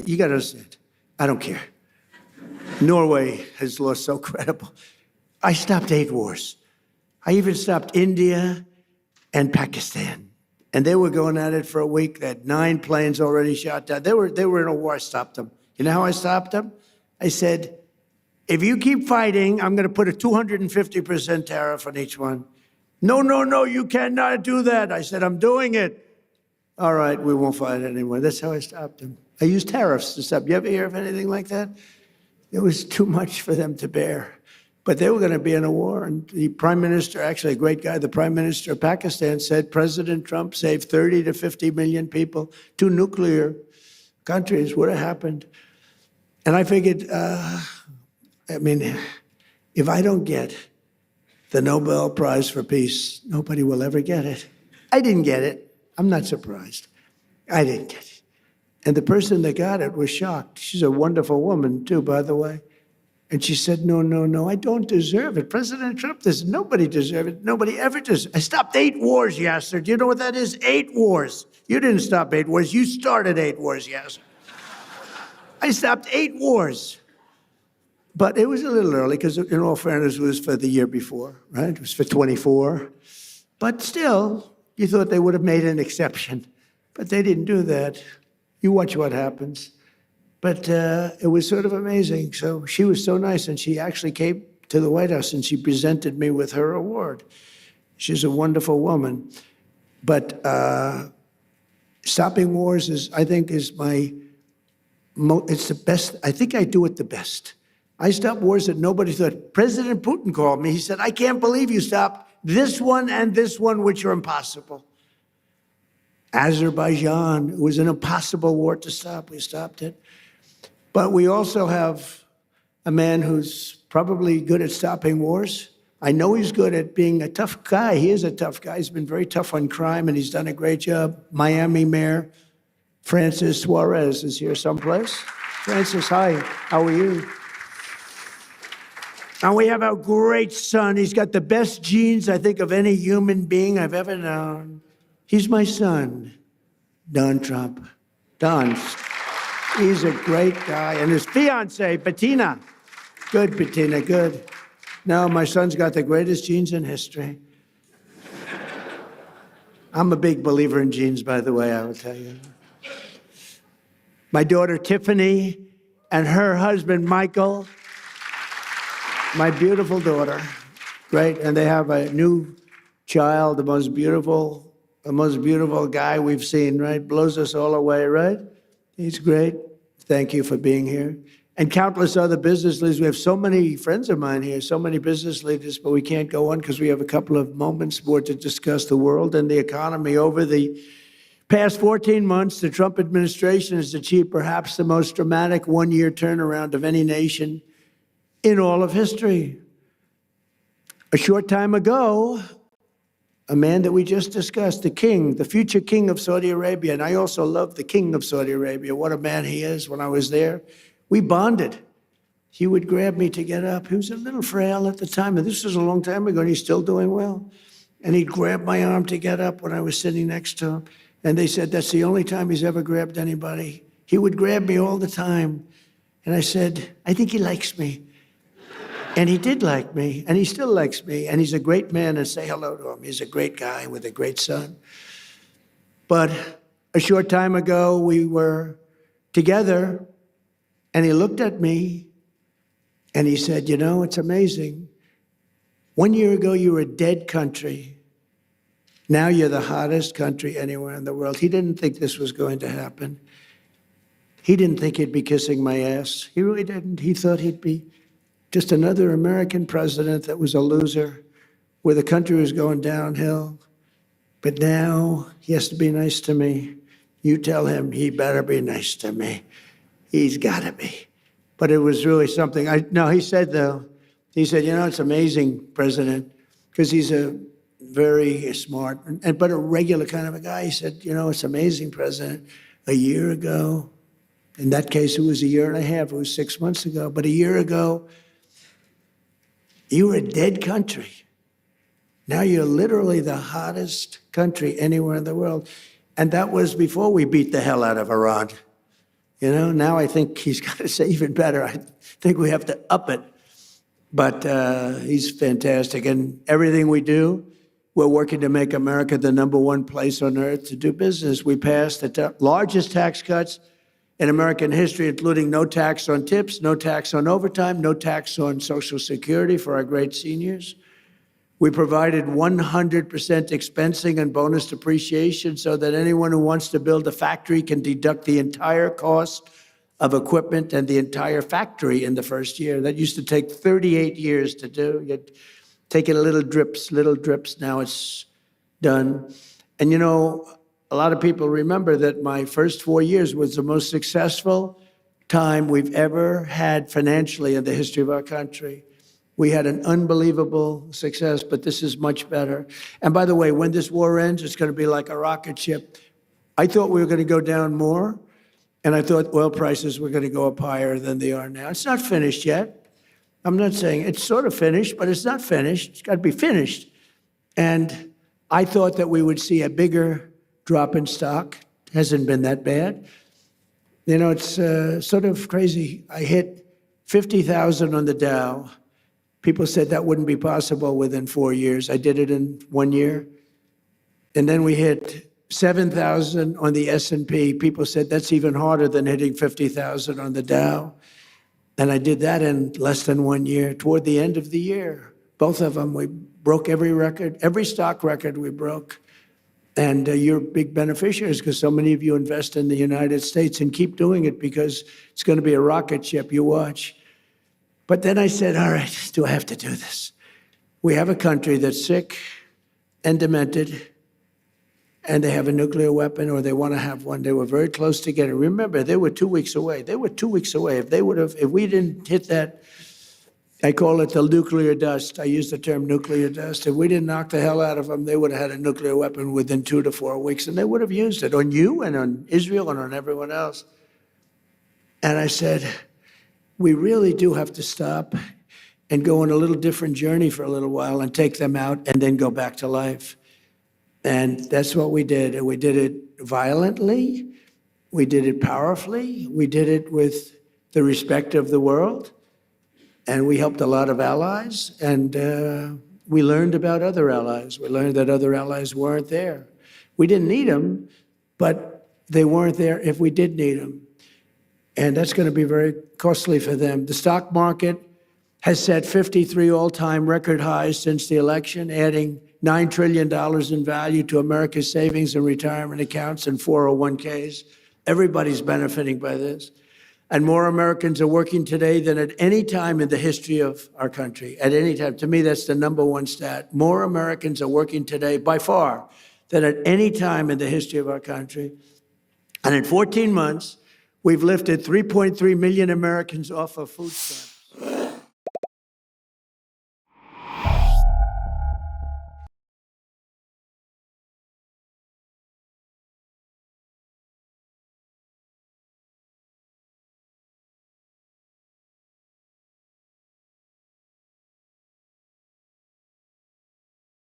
you got to understand, I don't care. Norway has lost so credible. I stopped 8 wars. I even stopped India and Pakistan. And they were going at it for a week. They had 9 planes already shot down. They were in a war. I stopped them. You know how I stopped them? I said, if you keep fighting, I'm going to put a 250% tariff on each one. No, you cannot do that. I said, I'm doing it. All right, we won't fight anymore. That's how I stopped them. I used tariffs to stop. You ever hear of anything like that? It was too much for them to bear. But they were going to be in a war. And the prime minister, actually a great guy, the prime minister of Pakistan said President Trump saved 30 to 50 million people. 2 nuclear countries would have happened. And I figured, if I don't get the Nobel Prize for Peace, nobody will ever get it. I didn't get it. I'm not surprised. I didn't get it. And the person that got it was shocked. She's a wonderful woman, too, by the way. And she said, no, I don't deserve it. President Trump does. Nobody deserves it. Nobody ever does. I stopped 8 wars, Yasser. Do you know what that is? 8 wars. You didn't stop 8 wars. You started 8 wars, Yasser. I stopped 8 wars. But it was a little early because, in all fairness, it was for the year before, right? It was for 24. But still, you thought they would have made an exception. But they didn't do that. You watch what happens. But it was sort of amazing. So she was so nice, and she actually came to the White House, and she presented me with her award. She's a wonderful woman. But stopping wars I think, it's the best. I think I do it the best. I stopped wars that nobody thought. President Putin called me. He said, I can't believe you stopped this one and this one, which are impossible. Azerbaijan, it was an impossible war to stop. We stopped it. But we also have a man who's probably good at stopping wars. I know he's good at being a tough guy. He is a tough guy. He's been very tough on crime, and he's done a great job. Miami Mayor Francis Suarez is here someplace. Francis, hi. How are you? And we have our great son. He's got the best genes, I think, of any human being I've ever known. He's my son, Don Trump. Don, he's a great guy. And his fiancée, Bettina. Good, Bettina, good. No, my son's got the greatest genes in history. I'm a big believer in genes, by the way, I will tell you. My daughter, Tiffany, and her husband, Michael. My beautiful daughter, great, and they have a new child, the most beautiful guy we've seen, right? Blows us all away, right? He's great. Thank you for being here. And countless other business leaders. We have so many friends of mine here, so many business leaders, but we can't go on because we have a couple of moments more to discuss the world and the economy. Over the past 14 months, the Trump administration has achieved perhaps the most dramatic one-year turnaround of any nation in all of history. A short time ago, a man that we just discussed, the king, the future king of Saudi Arabia, and I also love the king of Saudi Arabia, what a man he is. When I was there, we bonded. He would grab me to get up. He was a little frail at the time, and this was a long time ago, and he's still doing well. And he'd grab my arm to get up when I was sitting next to him. And they said that's the only time he's ever grabbed anybody. He would grab me all the time. And I said, I think he likes me. And he did like me, and he still likes me, and he's a great man, and say hello to him. He's a great guy with a great son. But a short time ago, we were together, and he looked at me, and he said, you know, it's amazing. 1 year ago, you were a dead country. Now you're the hottest country anywhere in the world. He didn't think this was going to happen. He didn't think he'd be kissing my ass. He really didn't. He thought he'd be just another American president that was a loser, where the country was going downhill. But now he has to be nice to me. You tell him he better be nice to me. He's got to be. But it was really something. He said, you know, it's amazing, President, because he's a very smart, but a regular kind of a guy. He said, you know, it's amazing, President. A year ago, in that case, it was a year and a half. It was 6 months ago. But a year ago, you were a dead country. Now you're literally the hottest country anywhere in the world. And that was before we beat the hell out of Iran. Now I think he's got to say even better. I think we have to up it. But he's fantastic. And everything we do, we're working to make America the #1 place on earth to do business. We passed the largest tax cuts in American history, including no tax on tips, no tax on overtime, no tax on Social Security for our great seniors. We provided 100% expensing and bonus depreciation so that anyone who wants to build a factory can deduct the entire cost of equipment and the entire factory in the first year. That used to take 38 years to do. You'd take it little drips. Now it's done. And a lot of people remember that my first 4 years was the most successful time we've ever had financially in the history of our country. We had an unbelievable success, but this is much better. And by the way, when this war ends, it's going to be like a rocket ship. I thought we were going to go down more, and I thought oil prices were going to go up higher than they are now. It's not finished yet. I'm not saying it's sort of finished, but it's not finished. It's got to be finished. And I thought that we would see a bigger drop in stock. It hasn't been that bad. It's sort of crazy. I hit 50,000 on the Dow. People said that wouldn't be possible within 4 years. I did it in 1 year. And then we hit 7,000 on the S&P. People said that's even harder than hitting 50,000 on the Dow. And I did that in less than 1 year. Toward the end of the year, both of them, we broke every record, every stock record we broke. And you're big beneficiaries because so many of you invest in the United States, and keep doing it because it's going to be a rocket ship. You watch. But then I said, all right, do I have to do this? We have a country that's sick and demented, and they have a nuclear weapon, or they want to have one. They were very close to getting it. Remember, they were 2 weeks away. They were 2 weeks away. If we didn't hit that, I call it the nuclear dust. I use the term nuclear dust. If we didn't knock the hell out of them, they would have had a nuclear weapon within 2 to 4 weeks, and they would have used it on you and on Israel and on everyone else. And I said, we really do have to stop and go on a little different journey for a little while and take them out and then go back to life. And that's what we did. And we did it violently. We did it powerfully. We did it with the respect of the world. And we helped a lot of allies. And we learned about other allies. We learned that other allies weren't there. We didn't need them, but they weren't there if we did need them. And that's going to be very costly for them. The stock market has set 53 all-time record highs since the election, adding $9 trillion in value to America's savings and retirement accounts and 401ks. Everybody's benefiting by this. And more Americans are working today than at any time in the history of our country. At any time. To me, that's the #1 stat. More Americans are working today, by far, than at any time in the history of our country. And in 14 months, we've lifted 3.3 million Americans off of food stamps.